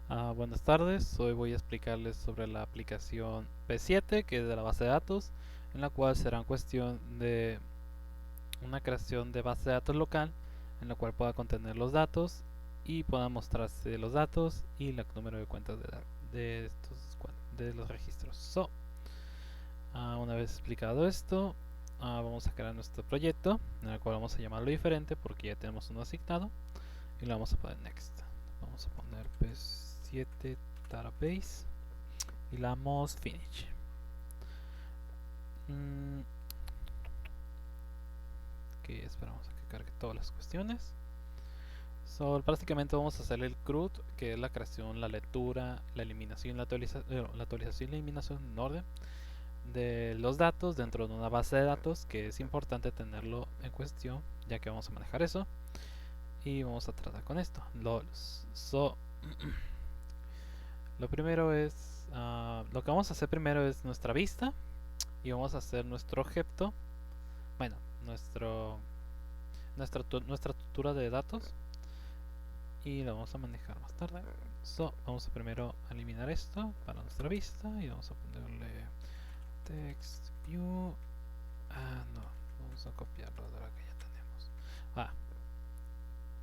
Buenas tardes, hoy voy a explicarles sobre la aplicación P7, que es de la base de datos, en la cual será en cuestión de una creación de base de datos local, en la cual pueda contener los datos y pueda mostrarse los datos y el número de cuentas de los registros. Una vez explicado esto, vamos a crear nuestro proyecto, en el cual vamos a llamarlo diferente porque ya tenemos uno asignado y le vamos a poner next. Vamos a poner P7 database y le damos finish. Que esperamos a que cargue todas las cuestiones. Prácticamente vamos a hacer el CRUD, que es la creación, la lectura, la eliminación, la actualización y la eliminación en orden de los datos dentro de una base de datos, que es importante tenerlo en cuestión, ya que vamos a manejar eso. Y vamos a tratar con esto. Lo primero es, lo que vamos a hacer primero es nuestra vista y vamos a hacer nuestro objeto, bueno, nuestra estructura de datos y lo vamos a manejar más tarde. Vamos a primero eliminar esto para nuestra vista y vamos a ponerle text view. No, vamos a copiarlo de la que ya tenemos.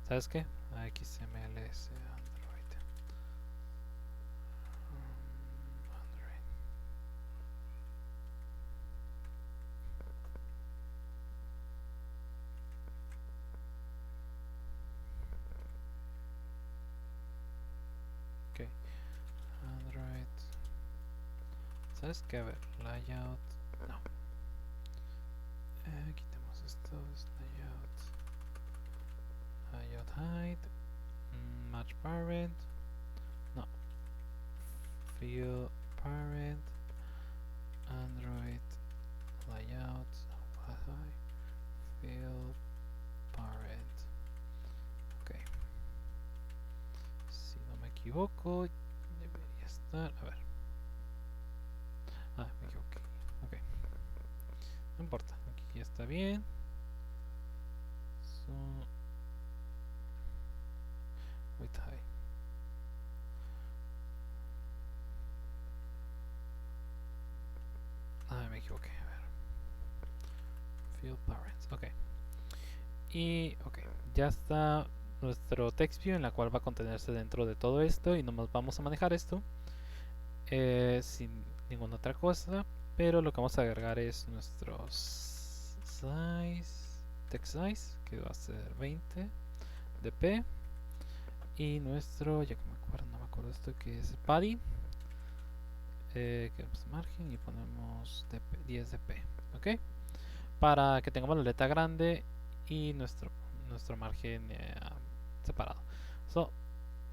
¿Sabes qué? XMLS Android. Android. Ok, Android. ¿Sabes qué? A ver, layout. No. Quitemos esto. Layout height. Match parent. No. Field parent. Android layout. Field parent. Ok. Si no me equivoco, debería estar. A ver. Me equivoqué. Ok. No importa. Aquí está bien. With high. Me equivoqué. A ver. Field parents. Ok. Y ok. Ya está nuestro text view, en la cual va a contenerse dentro de todo esto y nomás vamos a manejar esto sin ninguna otra cosa, pero lo que vamos a agregar es nuestro size, text size, que va a ser 20 dp, y nuestro, ya que no me acuerdo esto, que es body, que es margen y ponemos 10 dp, ok, para que tengamos la letra grande y nuestro margen separado.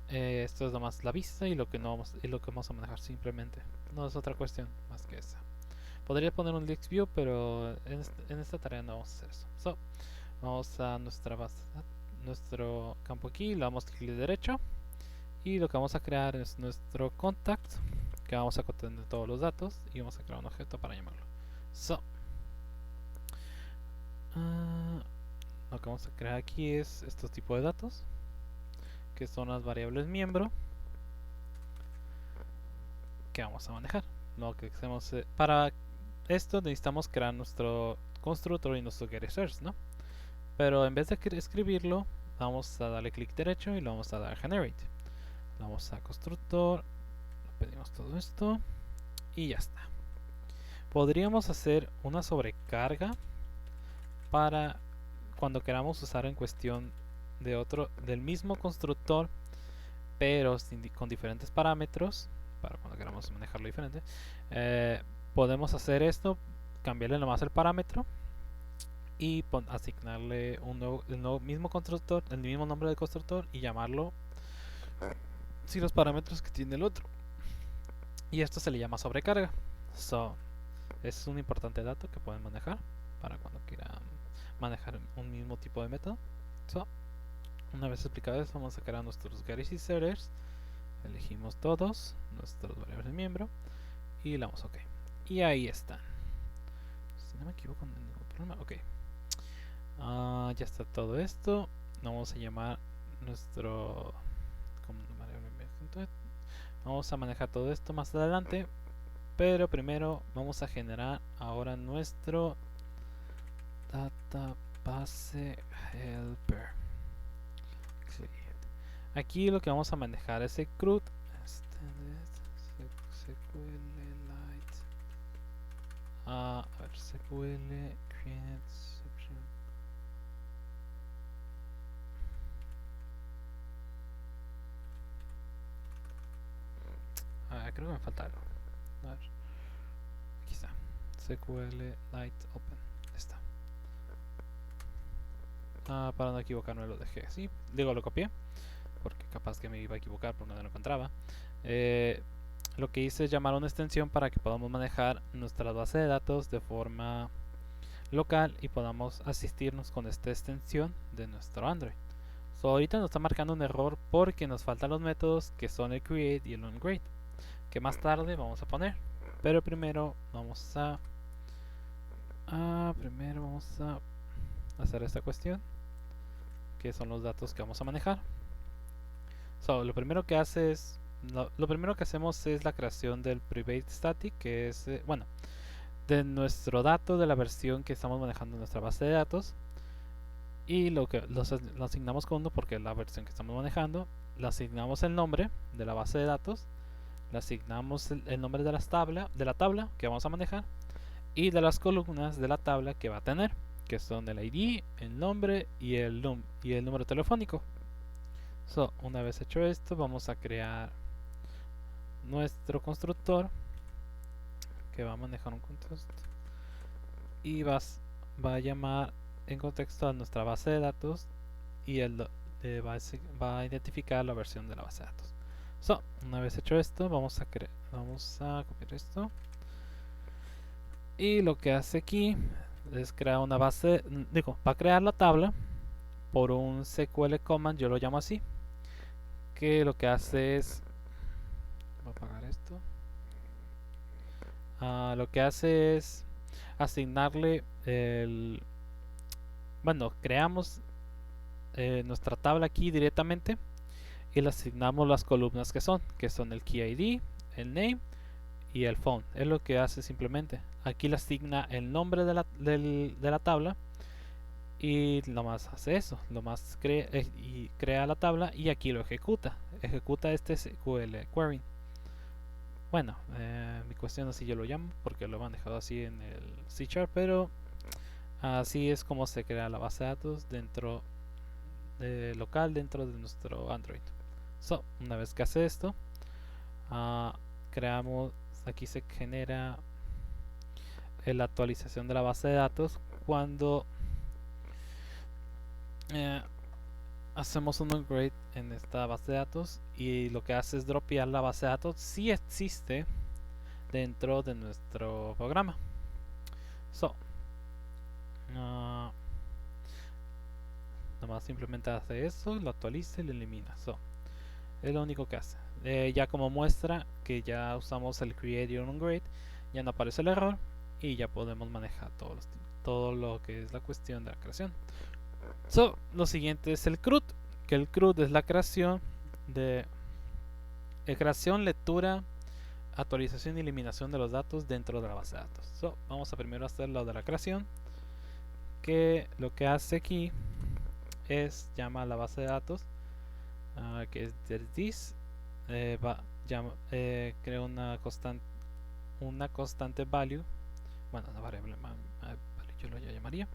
Esto es nomás la vista y lo que no vamos, y lo que vamos a manejar simplemente. No es otra cuestión más que esa. Podría poner un Leaks View, pero en esta tarea no vamos a hacer eso. Vamos a nuestra base, nuestro campo aquí, le damos clic derecho y lo que vamos a crear es nuestro contact, que vamos a contener todos los datos y vamos a crear un objeto para llamarlo. Lo que vamos a crear aquí es estos tipos de datos, que son las variables miembro que vamos a manejar. Lo que hacemos para esto necesitamos crear nuestro constructor y nuestro getSearch, ¿no? Pero en vez de escribirlo, vamos a darle clic derecho y lo vamos a dar a generate. Le vamos a constructor, le pedimos todo esto y ya está. Podríamos hacer una sobrecarga para cuando queramos usar en cuestión del mismo constructor, pero con diferentes parámetros, para cuando queramos manejarlo diferente. Podemos hacer esto, cambiarle nomás el parámetro y asignarle el mismo constructor, el mismo nombre del constructor y llamarlo sin los parámetros que tiene el otro. Y esto se le llama sobrecarga. Es un importante dato que pueden manejar para cuando quieran manejar un mismo tipo de método. Una vez explicado eso, vamos a crear nuestros getters y setters. Elegimos todos nuestros variables de miembro y le damos OK. Y ahí están. Si no me equivoco, no hay ningún problema. OK. Ya está todo esto. Vamos a llamar nuestro Vamos a manejar todo esto más adelante, pero primero vamos a generar ahora nuestro database helper. Aquí lo que vamos a manejar es el CRUD, SQLite, a ver, SQL create section. Creo que me falta algo. A ver, aquí está, SQLite open, está. Para no equivocarme lo dejé así, digo lo copié porque capaz que me iba a equivocar porque no lo encontraba. Lo que hice es llamar a una extensión para que podamos manejar nuestra base de datos de forma local y podamos asistirnos con esta extensión de nuestro Android. Ahorita nos está marcando un error porque nos faltan los métodos que son el create y el onGrade, que más tarde vamos a poner. Pero primero vamos a hacer esta cuestión, que son los datos que vamos a manejar. Lo primero que hacemos es la creación del private static, que es de nuestro dato de la versión que estamos manejando en nuestra base de datos, y lo asignamos con 1 porque es la versión que estamos manejando. Le asignamos el nombre de la base de datos, le asignamos el nombre de la tabla que vamos a manejar y de las columnas de la tabla que va a tener, que son el ID, el nombre y el número telefónico. Una vez hecho esto, vamos a crear nuestro constructor que va a manejar un contexto y va a llamar en contexto a nuestra base de datos y va a identificar la versión de la base de datos. Una vez hecho esto, vamos a copiar esto, y lo que hace aquí es crear una base, va a crear la tabla por un SQL command, yo lo llamo así, que lo que hace es, voy a apagar esto, lo que hace es asignarle creamos nuestra tabla aquí directamente y le asignamos las columnas que son el key ID, el name y el phone. Es lo que hace simplemente. Aquí le asigna el nombre de la tabla y nomás hace eso, crea la tabla y aquí lo ejecuta este SQL query. Bueno, mi cuestión así yo lo llamo porque lo he manejado así en el C#, pero así es como se crea la base de datos local dentro de nuestro Android. Una vez que hace esto, aquí se genera la actualización de la base de datos cuando hacemos un upgrade en esta base de datos, y lo que hace es dropear la base de datos si existe dentro de nuestro programa. Nomás simplemente hace eso, lo actualiza y lo elimina. Es lo único que hace. Ya como muestra que ya usamos el create y onGrade, ya no aparece el error y ya podemos manejar todo lo que es la cuestión de la creación. Lo siguiente es el CRUD, que el CRUD es la creación, lectura, actualización y eliminación de los datos dentro de la base de datos. Vamos a primero hacer lo de la creación, que lo que hace aquí es llama a la base de datos, que es this, crea una constante value, una variable value, yo lo llamaría,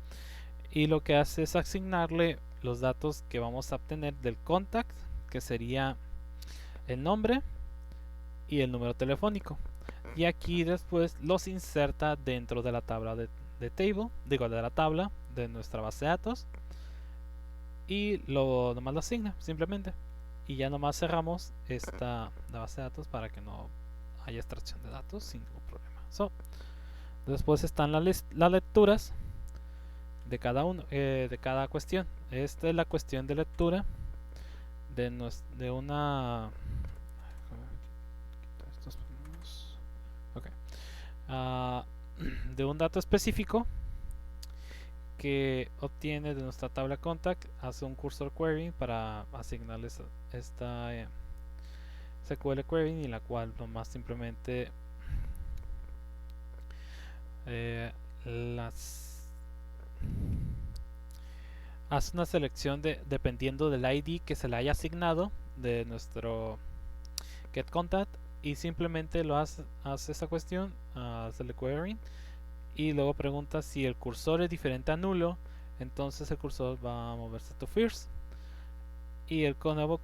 y lo que hace es asignarle los datos que vamos a obtener del contact, que sería el nombre y el número telefónico, y aquí después los inserta dentro de la tabla de la tabla de nuestra base de datos, y nomás lo asigna simplemente, y ya nomás cerramos la base de datos para que no haya extracción de datos sin ningún problema. Después están las lecturas de cada cuestión. Esta es la cuestión de lectura de una de un dato específico que obtiene de nuestra tabla contact, hace un cursor query para asignarles SQL query, en la cual nomás simplemente hace una selección dependiendo del ID que se le haya asignado de nuestro getContact, y simplemente lo hace esta cuestión, hace el query, y luego pregunta si el cursor es diferente a nulo. Entonces el cursor va a moverse to first, y el nuevo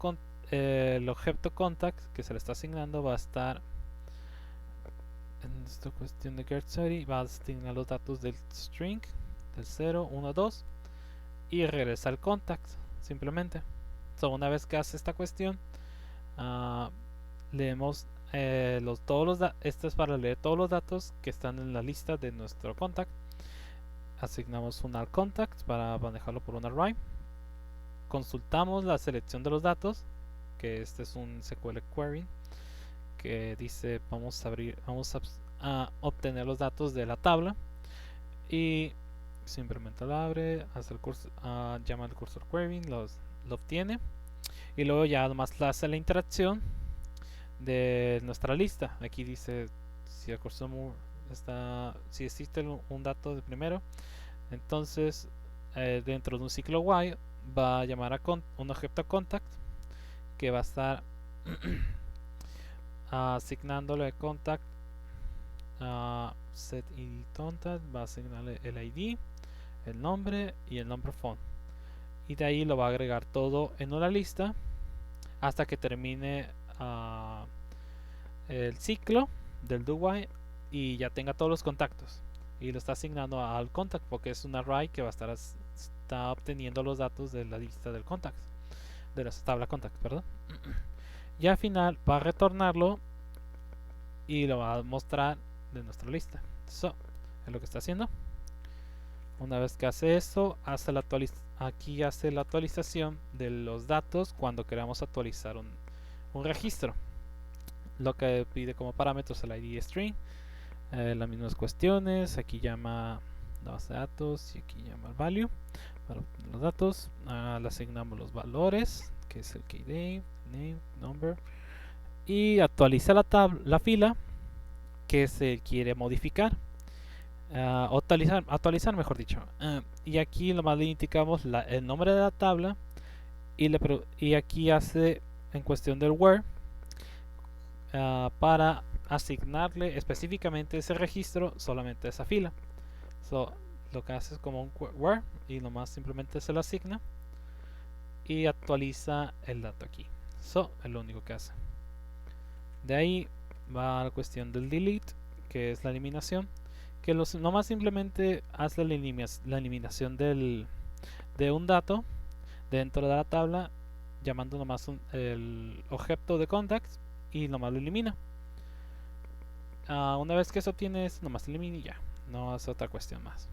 el objeto contact que se le está asignando va a estar en esta cuestión de getStudy, va a asignar los datos del string del 0, 1, 2 y regresa al contact simplemente. Una vez que hace esta cuestión, leemos esto es para leer todos los datos que están en la lista de nuestro contact. Asignamos un al contact para manejarlo por un array. Consultamos la selección de los datos, que este es un SQL query que dice vamos a obtener los datos de la tabla, y simplemente lo abre, hace el cursor, llama el cursor query, lo obtiene, y luego ya además hace la interacción de nuestra lista. Aquí dice si el cursor si existe un dato de primero, entonces dentro de un ciclo while va a llamar a un objeto contact que va a estar asignándole contact set id contact, va a asignarle el ID, el nombre y el nombre phone, y de ahí lo va a agregar todo en una lista hasta que termine el ciclo del do while y ya tenga todos los contactos, y lo está asignando al contact porque es un array que va a está obteniendo los datos de la lista del contact, de la tabla contact, perdón. Y al final va a retornarlo y lo va a mostrar de nuestra lista. Eso es lo que está haciendo. Una vez que hace eso, aquí hace la actualización de los datos cuando queramos actualizar un registro. Lo que pide como parámetros el ID string, las mismas cuestiones. Aquí llama la base de datos y aquí llama el value para obtener los datos. Le asignamos los valores, que es el key name, number, y actualiza la fila que se quiere modificar, actualizar mejor dicho. Y aquí nomás le indicamos el nombre de la tabla, y aquí hace en cuestión del where para asignarle específicamente ese registro solamente a esa fila. Lo que hace es como un where y nomás simplemente se lo asigna y actualiza el dato aquí. Eso es lo único que hace. De ahí va a la cuestión del delete, que es la eliminación, que nomás simplemente hace la eliminación de un dato dentro de la tabla, llamando nomás el objeto de contact, y nomás lo elimina. Una vez que eso obtienes, nomás elimina y ya, no es otra cuestión más.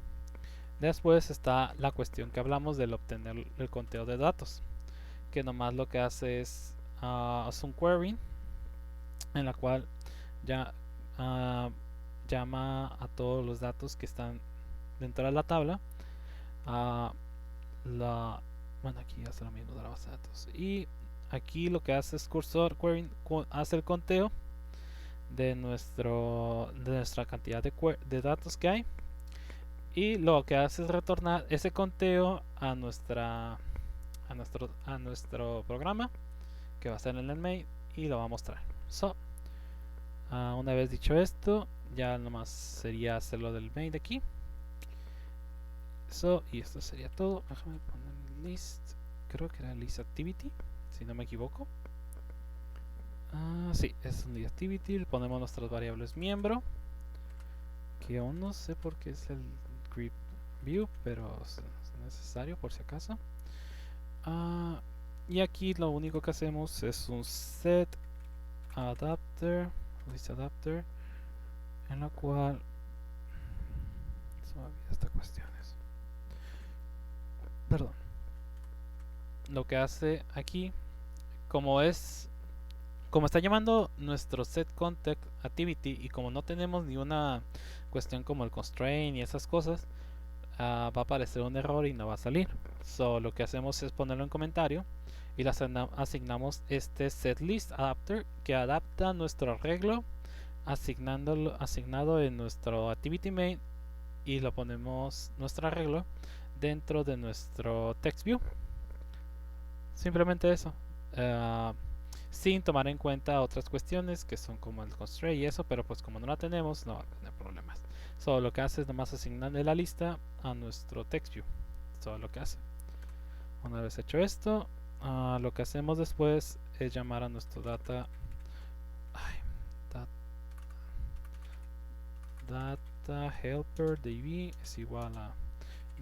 Después está la cuestión que hablamos del obtener el conteo de datos, que nomás lo que hace es un query en la cual ya llama a todos los datos que están dentro de la tabla. Bueno, aquí hace lo mismo de la base de datos, y aquí lo que hace es cursor query, hace el conteo de nuestra cantidad de datos que hay, y lo que hace es retornar ese conteo a nuestro programa, que va a estar en el main, y lo va a mostrar. Una vez dicho esto, ya nomás sería hacerlo del main de aquí. Y esto sería todo. Déjame poner list, creo que era list activity, si no me equivoco. Sí, es un list activity. Le ponemos nuestras variables miembro, que aún no sé por qué es el grip view, pero es necesario por si acaso. Y aquí lo único que hacemos es un set adapter, list adapter, en la cual se me olvida esta cuestiones. Perdón. Lo que hace aquí, como está llamando nuestro set contact activity, y como no tenemos ni una cuestión como el constraint y esas cosas, va a aparecer un error y no va a salir. Lo que hacemos es ponerlo en comentario y le asignamos este setList adapter que adapta nuestro arreglo asignado en nuestro activity main, y lo ponemos nuestro arreglo dentro de nuestro text view. Simplemente eso, sin tomar en cuenta otras cuestiones que son como el constraint y eso, pero pues como no la tenemos no va a tener problemas. Solo lo que hace es nomás asignarle la lista a nuestro text view. Todo lo que hace. Una vez hecho esto, lo que hacemos después es llamar a nuestro data helper db es igual a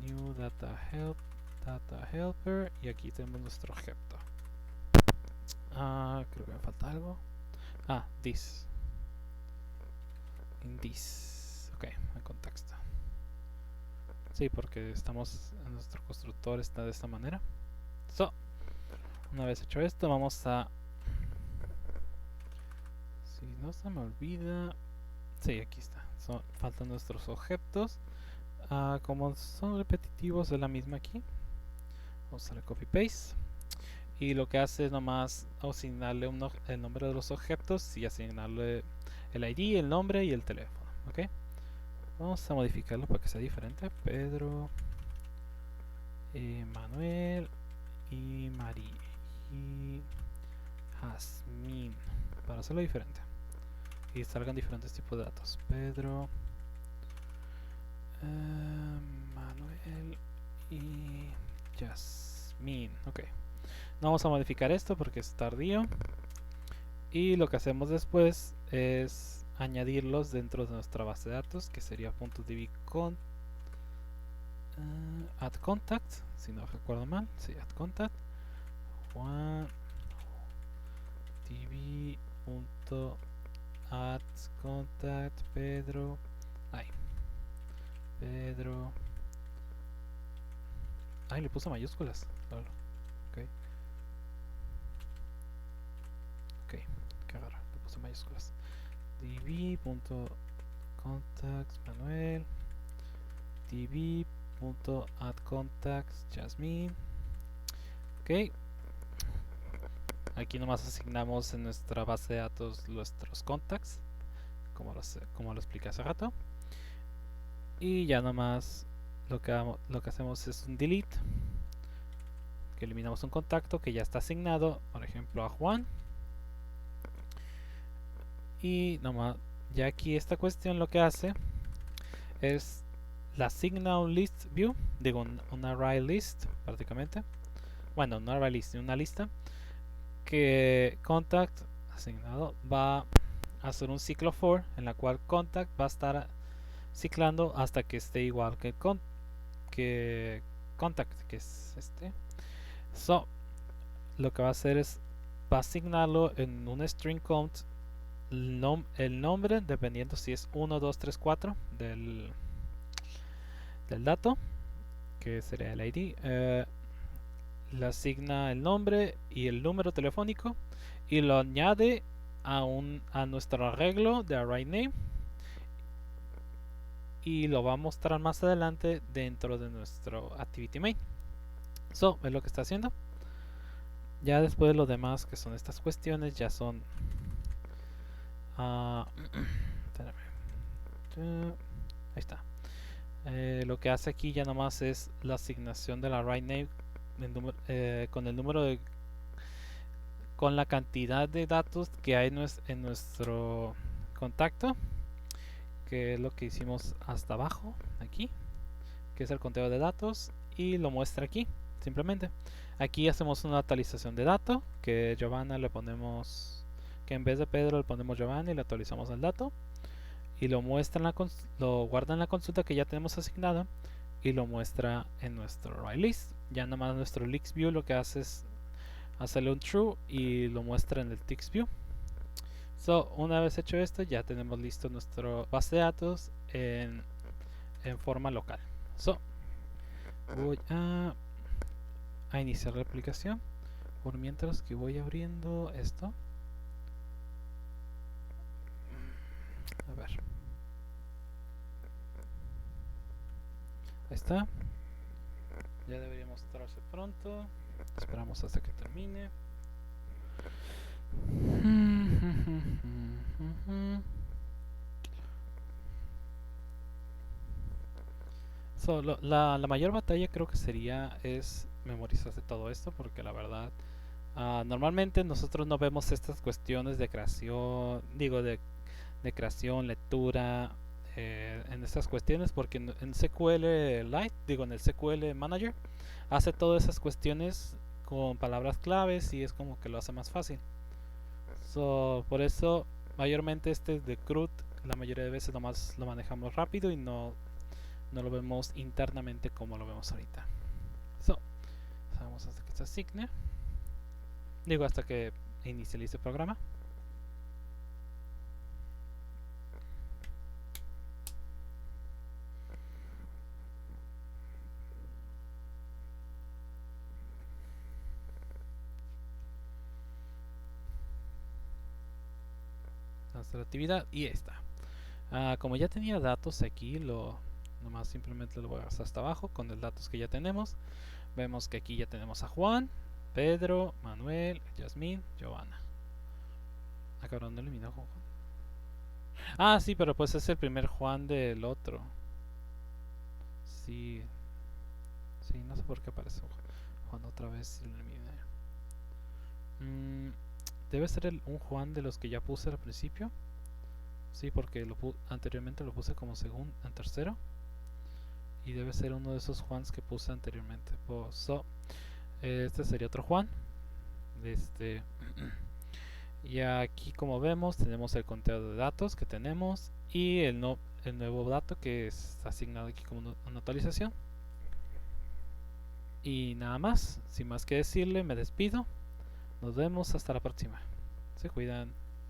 new data helper, y aquí tenemos nuestro objeto. Creo que me falta algo. This in this, ok, en contexto. Sí, porque nuestro constructor está de esta manera. Una vez hecho esto, vamos a, si no se me olvida, sí, aquí está. Faltan nuestros objetos. Como son repetitivos, es la misma aquí. Vamos a hacer copy paste. Y lo que hace es nomás asignarle el nombre de los objetos y asignarle el ID, el nombre y el teléfono. ¿Ok? Vamos a modificarlo para que sea diferente. Pedro, Manuel y María y Jazmín, para hacerlo diferente y salgan diferentes tipos de datos. Pedro, Manuel y Jazmín. Ok, no vamos a modificar esto porque es tardío, y lo que hacemos después es añadirlos dentro de nuestra base de datos, que sería .db add contact, si no recuerdo mal, sí, add contact Juan db.add contact Pedro, Pedro, le puse mayúsculas, claro. Ok, qué raro, le puse mayúsculas. db.contact Manuel, db.addContact Jasmine. Ok, aquí nomás asignamos en nuestra base de datos nuestros contacts, como lo expliqué hace rato, y ya nomás lo que hacemos es un delete, que eliminamos un contacto que ya está asignado, por ejemplo a Juan, y nomás ya aquí esta cuestión lo que hace es la asigna un list view, digo un array list prácticamente, bueno, no array list, una lista, que contact asignado va a hacer un ciclo for, en la cual contact va a estar ciclando hasta que esté igual que contact, que es este. Lo que va a hacer es va a asignarlo en un string count el nombre, dependiendo si es 1, 2, 3, 4 del dato, que sería el ID. Le asigna el nombre y el número telefónico y lo añade a nuestro arreglo de array name, y lo va a mostrar más adelante dentro de nuestro activity main. Es lo que está haciendo. Ya después lo demás, que son estas cuestiones, ya son ahí está. Lo que hace aquí ya nomás es la asignación del array name con el número con la cantidad de datos que hay en nuestro contacto, que es lo que hicimos hasta abajo aquí, que es el conteo de datos, y lo muestra aquí simplemente. Aquí hacemos una actualización de dato, que Giovanna le ponemos, que en vez de Pedro le ponemos Giovanna y le actualizamos el dato, y lo muestra lo guarda en la consulta que ya tenemos asignada, y lo muestra en nuestro array list. Ya nomás nuestro list view lo que hace es hacerle un true y lo muestra en el text view. Una vez hecho esto, ya tenemos listo nuestro base de datos en forma local. Voy a iniciar la aplicación por mientras que voy abriendo esto. A ver, ahí está, ya debería mostrarse pronto. Esperamos hasta que termine. La mayor batalla creo que es memorizarse todo esto, porque la verdad normalmente nosotros no vemos estas cuestiones de creación, digo de creación, lectura, en estas cuestiones, porque en SQL Lite, digo en el SQL Manager, hace todas esas cuestiones con palabras claves y es como que lo hace más fácil. Por eso, mayormente este de CRUD, la mayoría de veces nomás lo manejamos rápido y no lo vemos internamente como lo vemos ahorita. Vamos hasta que se asigne. Digo, hasta que inicialice el programa. Hasta la actividad y ahí está. Como ya tenía datos aquí, nomás simplemente lo voy a hacer hasta abajo con los datos que ya tenemos. Vemos que aquí ya tenemos a Juan, Pedro, Manuel, Yasmín, Giovanna. Cabrón, no eliminó Juan. Sí, pero pues es el primer Juan del otro. Sí, sí, no sé por qué aparece Juan otra vez si lo eliminé. Debe ser un Juan de los que ya puse al principio. Sí, porque anteriormente lo puse como segundo, en tercero. Y debe ser uno de esos Juans que puse anteriormente. Este sería otro Juan. Y aquí como vemos tenemos el conteo de datos que tenemos y el nuevo dato que es asignado aquí como una actualización. Y nada más, sin más que decirle, me despido. Nos vemos hasta la próxima. Se cuidan.